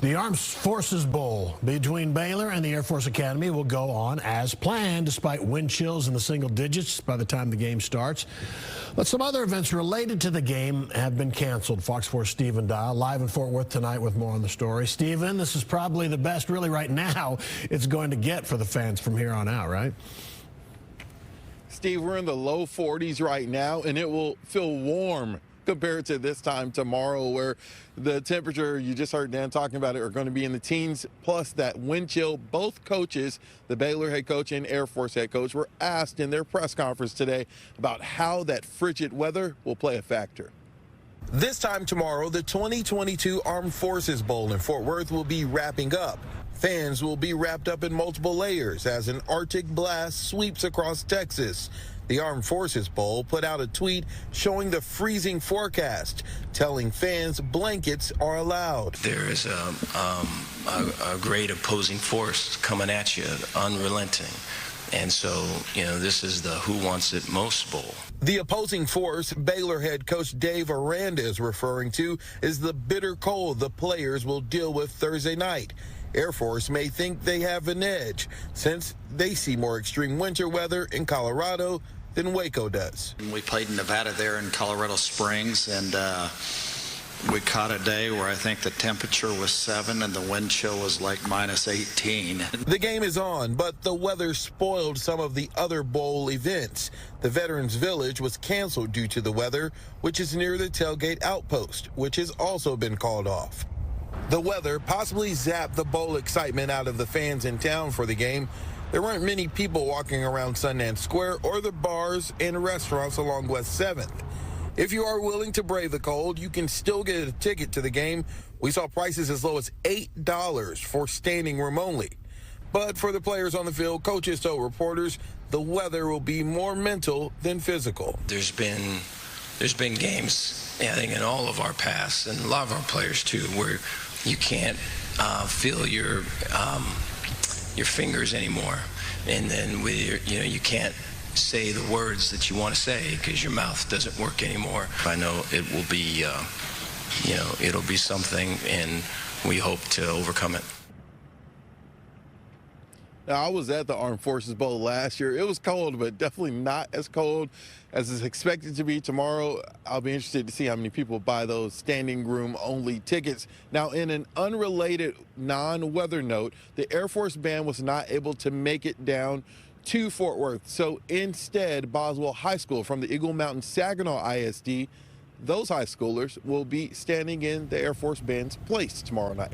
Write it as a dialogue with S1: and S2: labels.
S1: The Armed Forces Bowl between Baylor and the Air Force Academy will go on as planned, despite wind chills in the single digits by the time the game starts. But some other events related to the game have been canceled. Fox 4's Stephen Dial live in Fort Worth tonight with more on the story. Stephen, this is probably the best, really, right now it's going to get for the fans from here on out, right?
S2: Steve, we're in the low 40s right now, and it will feel warm compared to this time tomorrow, where the temperature, you just heard Dan talking about it, are going to be in the teens, plus that wind chill. Both coaches, the Baylor head coach and Air Force head coach, were asked in their press conference today about how that frigid weather will play a factor.
S3: This time tomorrow, the 2022 Armed Forces Bowl in Fort Worth will be wrapping up. Fans will be wrapped up in multiple layers as an Arctic blast sweeps across Texas. The Armed Forces Bowl put out a tweet showing the freezing forecast, telling fans blankets are allowed.
S4: There is a great opposing force coming at you, unrelenting. And so, this is the Who Wants It Most Bowl.
S3: The opposing force Baylor head coach Dave Aranda is referring to is the bitter cold the players will deal with Thursday night. Air Force may think they have an edge since they see more extreme winter weather in Colorado than Waco does.
S5: We played in Nevada there in Colorado Springs, and we caught a day where I think the temperature was 7 and the wind chill was like minus 18.
S3: The game is on, but the weather spoiled some of the other bowl events. The Veterans Village was canceled due to the weather, which is near the tailgate outpost, which has also been called off. The weather possibly zapped the bowl excitement out of the fans in town for the game. There weren't many people walking around Sundance Square or the bars and restaurants along West 7th. If you are willing to brave the cold, you can still get a ticket to the game. We saw prices as low as $8 for standing room only. But for the players on the field, coaches told reporters the weather will be more mental than physical.
S4: There's been games, I think, in all of our past, and a lot of our players too, where you can't feel your fingers anymore, and then you can't say the words that you want to say because your mouth doesn't work anymore. I know it will be, it'll be something, and we hope to overcome it.
S2: Now, I was at the Armed Forces Bowl last year. It was cold, but definitely not as cold as it's expected to be tomorrow. I'll be interested to see how many people buy those standing room only tickets. Now, in an unrelated non-weather note, the Air Force band was not able to make it down to Fort Worth. So instead, Boswell High School from the Eagle Mountain Saginaw ISD, those high schoolers will be standing in the Air Force band's place tomorrow night.